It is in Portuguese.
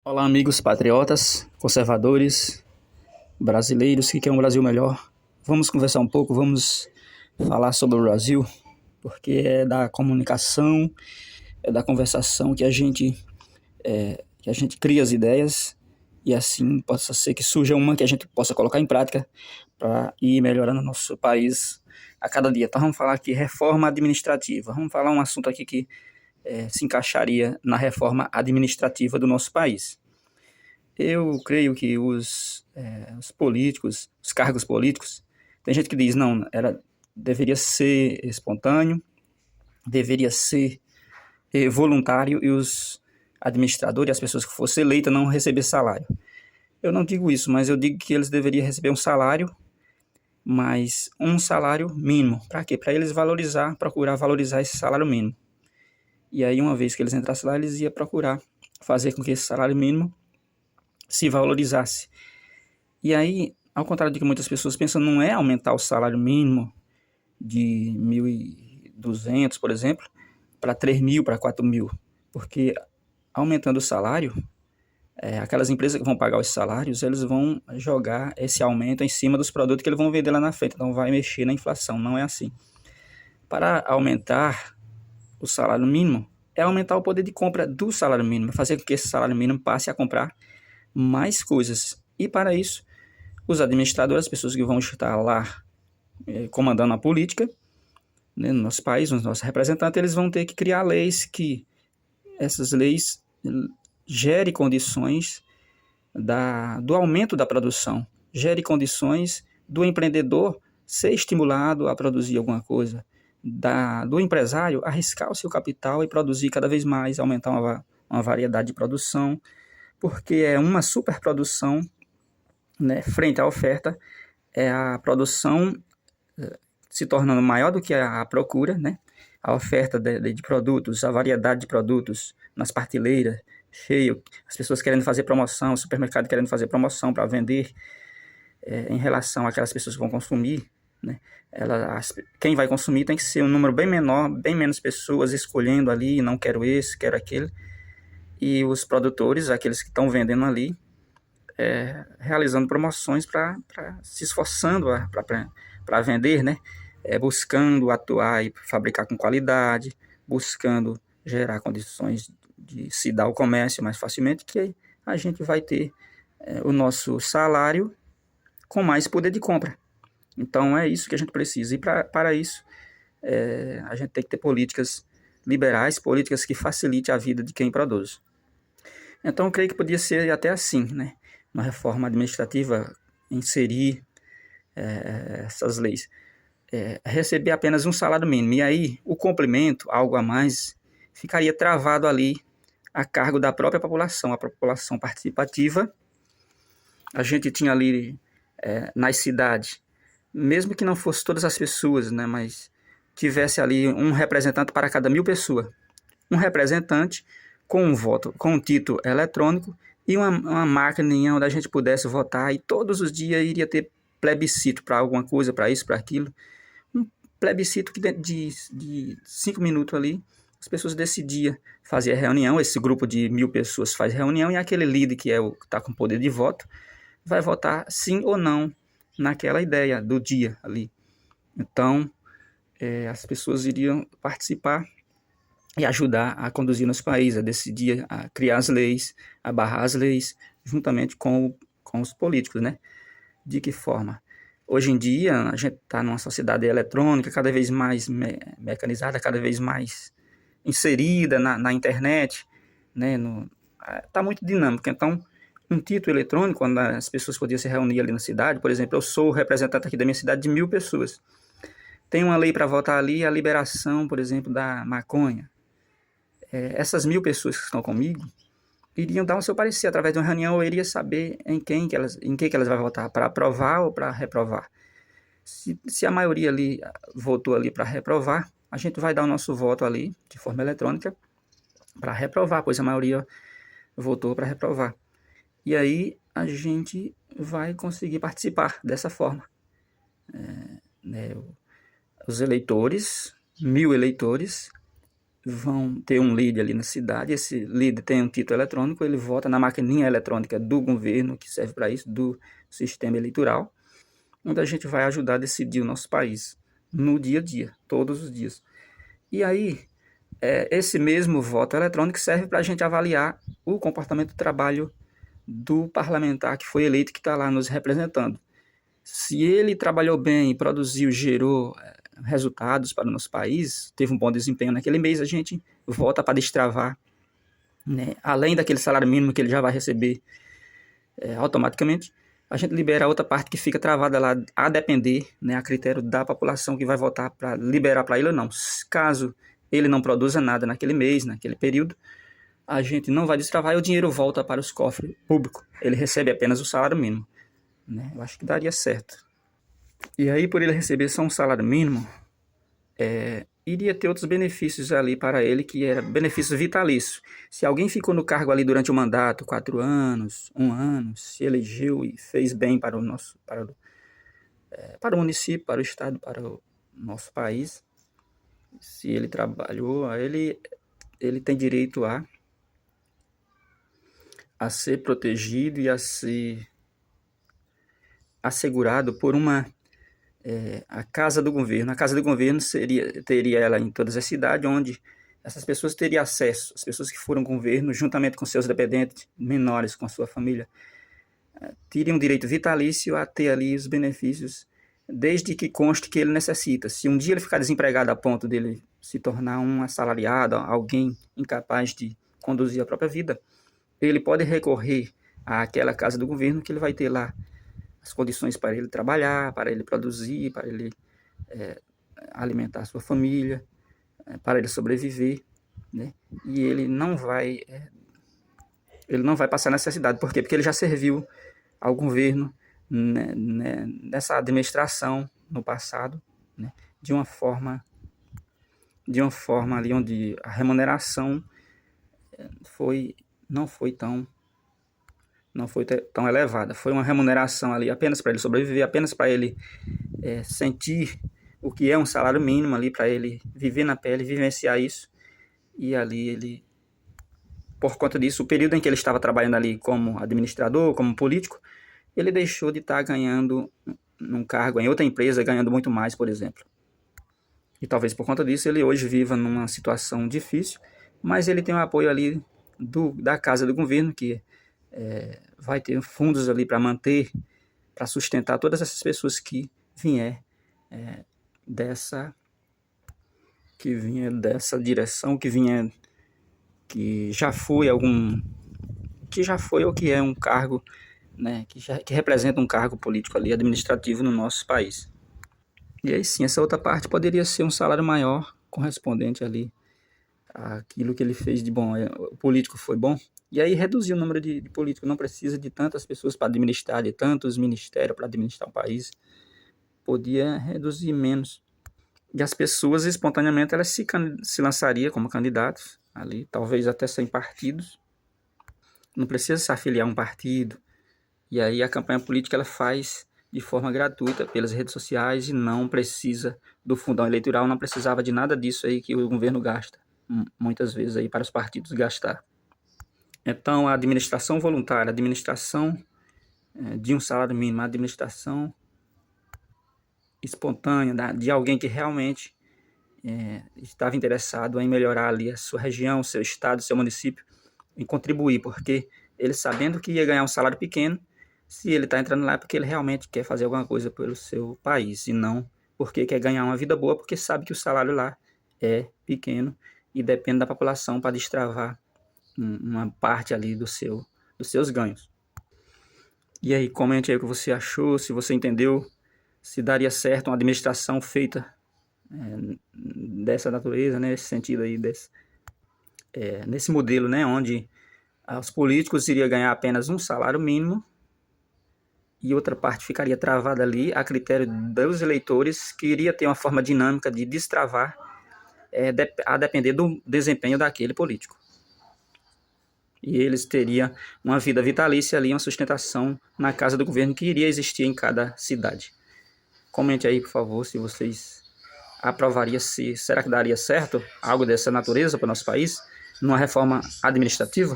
Olá, amigos patriotas, conservadores, brasileiros que querem um Brasil melhor. Vamos conversar um pouco, vamos falar sobre o Brasil, porque é da comunicação, é da conversação que a gente cria as ideias e assim possa ser que surja uma que a gente possa colocar em prática para ir melhorando o nosso país a cada dia. Então vamos falar aqui reforma administrativa. Vamos falar um assunto aqui que se encaixaria na reforma administrativa do nosso país. Eu creio que os políticos, os cargos políticos, tem gente que diz, não, deveria ser espontâneo, deveria ser voluntário e os administradores, as pessoas que fossem eleitas não receber salário. Eu não digo isso, mas eu digo que eles deveriam receber um salário, mas um salário mínimo. Para quê? Para eles procurar valorizar esse salário mínimo. E aí, uma vez que eles entrassem lá, eles iam procurar fazer com que esse salário mínimo se valorizasse. E aí, ao contrário do que muitas pessoas pensam, não é aumentar o salário mínimo de 1.200, por exemplo, para 3.000, para 4.000. Porque aumentando o salário, aquelas empresas que vão pagar os salários, eles vão jogar esse aumento em cima dos produtos que eles vão vender lá na frente. Então vai mexer na inflação, não é assim. Para aumentar o salário mínimo, é aumentar o poder de compra do salário mínimo, fazer com que esse salário mínimo passe a comprar mais coisas. E para isso, os administradores, as pessoas que vão estar lá comandando a política, né, no nosso país, os nossos representantes, eles vão ter que criar leis que essas leis gerem condições do aumento da produção, gere condições do empreendedor ser estimulado a produzir alguma coisa, do empresário arriscar o seu capital e produzir cada vez mais, aumentar uma variedade de produção, porque é uma superprodução, né, frente à oferta, é a produção se tornando maior do que a procura, né? A oferta de produtos, a variedade de produtos nas prateleiras, cheio, as pessoas querendo fazer promoção, o supermercado querendo fazer promoção para vender em relação àquelas pessoas que vão consumir, né? Quem vai consumir tem que ser um número bem menor, bem menos pessoas escolhendo ali, não quero esse, quero aquele. E os produtores, aqueles que estão vendendo ali, realizando promoções para se esforçando para vender, né? Buscando atuar e fabricar com qualidade, buscando gerar condições de se dar o comércio mais facilmente, que a gente vai ter o nosso salário com mais poder de compra. Então é isso que a gente precisa. E para isso, a gente tem que ter políticas liberais, políticas que facilitem a vida de quem produz. Então eu creio que podia ser até assim, né? Uma reforma administrativa, inserir essas leis. Receber apenas um salário mínimo. E aí o complemento, algo a mais, ficaria travado ali a cargo da própria população, a população participativa. A gente tinha ali nas cidades, mesmo que não fosse todas as pessoas, né, mas tivesse ali um representante para cada 1.000 pessoas. Um representante com um voto, com um título eletrônico e uma máquina onde a gente pudesse votar, e todos os dias iria ter plebiscito para alguma coisa, para isso, para aquilo. Um plebiscito que de 5 minutos ali, as pessoas decidiam fazer a reunião, esse grupo de 1.000 pessoas faz reunião, e aquele líder que está com poder de voto vai votar sim ou não naquela ideia do dia ali. Então, as pessoas iriam participar e ajudar a conduzir nosso país, a decidir, a criar as leis, a barrar as leis, juntamente com os políticos, né? De que forma? Hoje em dia, a gente está numa sociedade eletrônica, cada vez mais mecanizada, cada vez mais inserida na internet, né? Está muito dinâmico. Então, um título eletrônico, quando as pessoas podiam se reunir ali na cidade, por exemplo, eu sou o representante aqui da minha cidade de 1.000 pessoas. Tem uma lei para votar ali, a liberação, por exemplo, da maconha. Essas 1.000 pessoas que estão comigo iriam dar o seu parecer através de uma reunião. Eu iria saber em quem que elas vão votar, para aprovar ou para reprovar. Se a maioria ali votou ali para reprovar, a gente vai dar o nosso voto ali de forma eletrônica para reprovar, pois a maioria votou para reprovar. E aí a gente vai conseguir participar dessa forma. Né, os eleitores, 1.000 eleitores, vão ter um líder ali na cidade, esse líder tem um título eletrônico, ele vota na maquininha eletrônica do governo, que serve para isso, do sistema eleitoral, onde a gente vai ajudar a decidir o nosso país, no dia a dia, todos os dias. E aí, esse mesmo voto eletrônico serve para a gente avaliar o comportamento do trabalho do parlamentar que foi eleito, que está lá nos representando. Se ele trabalhou bem, produziu, gerou resultados para o nosso país, teve um bom desempenho naquele mês, a gente vota para destravar, né? Além daquele salário mínimo que ele já vai receber automaticamente, a gente libera a outra parte que fica travada lá, a depender, né, a critério da população que vai votar para liberar para ele ou não. Caso ele não produza nada naquele mês, naquele período, a gente não vai destravar e o dinheiro volta para os cofres públicos. Ele recebe apenas o salário mínimo, né? Eu acho que daria certo. E aí, por ele receber só um salário mínimo, iria ter outros benefícios ali para ele, que era benefício vitalício. Se alguém ficou no cargo ali durante o mandato, 4 anos, 1 ano, se elegeu e fez bem para o município, para o estado, para o nosso país, se ele trabalhou, ele tem direito a ser protegido e a ser assegurado por a casa do governo. A casa do governo teria ela em todas as cidades, onde essas pessoas teriam acesso, as pessoas que foram governo, juntamente com seus dependentes menores, com a sua família, teriam direito vitalício a ter ali os benefícios, desde que conste que ele necessita. Se um dia ele ficar desempregado a ponto dele se tornar um assalariado, alguém incapaz de conduzir a própria vida, ele pode recorrer àquela casa do governo, que ele vai ter lá as condições para ele trabalhar, para ele produzir, para ele alimentar a sua família, para ele sobreviver, né? E ele não vai passar necessidade. Por quê? Porque ele já serviu ao governo, né, nessa administração no passado, né, de uma forma ali onde a remuneração não foi tão elevada. Foi uma remuneração ali apenas para ele sobreviver, apenas para ele sentir o que é um salário mínimo ali, para ele viver na pele, vivenciar isso. E ali ele, por conta disso, o período em que ele estava trabalhando ali como administrador, como político, ele deixou de estar ganhando num cargo em outra empresa, ganhando muito mais, por exemplo. E talvez por conta disso ele hoje viva numa situação difícil, mas ele tem o apoio ali da casa do governo, que vai ter fundos ali para manter, para sustentar todas essas pessoas que vier dessa direção, que já foi ou que é um cargo, né, que representa um cargo político ali, administrativo no nosso país. E aí sim, essa outra parte poderia ser um salário maior, correspondente ali àquilo que ele fez de bom. O político foi bom, e aí reduzir o número de políticos. Não precisa de tantas pessoas para administrar, de tantos ministérios para administrar um país. Podia reduzir menos. E as pessoas, espontaneamente, elas se lançariam como candidatos ali, talvez até sem partidos. Não precisa se afiliar a um partido. E aí a campanha política ela faz de forma gratuita pelas redes sociais e não precisa do fundão eleitoral, não precisava de nada disso aí que o governo gasta, muitas vezes aí para os partidos gastar. Então a administração voluntária, a administração de um salário mínimo, a administração espontânea de alguém que realmente estava interessado em melhorar ali a sua região, seu estado, seu município, em contribuir, porque ele sabendo que ia ganhar um salário pequeno, se ele está entrando lá é porque ele realmente quer fazer alguma coisa pelo seu país, e não porque quer ganhar uma vida boa, porque sabe que o salário lá é pequeno e depende da população para destravar uma parte ali dos seus ganhos. E aí, comente aí o que você achou, se você entendeu, se daria certo uma administração feita dessa natureza, né, nesse sentido aí, nesse modelo, né, onde os políticos iriam ganhar apenas um salário mínimo e outra parte ficaria travada ali a critério dos eleitores, que iria ter uma forma dinâmica de destravar a depender do desempenho daquele político. E eles teriam uma vida vitalícia ali, uma sustentação na casa do governo que iria existir em cada cidade. Comente aí, por favor, se vocês aprovaria será que daria certo algo dessa natureza para o nosso país, numa reforma administrativa?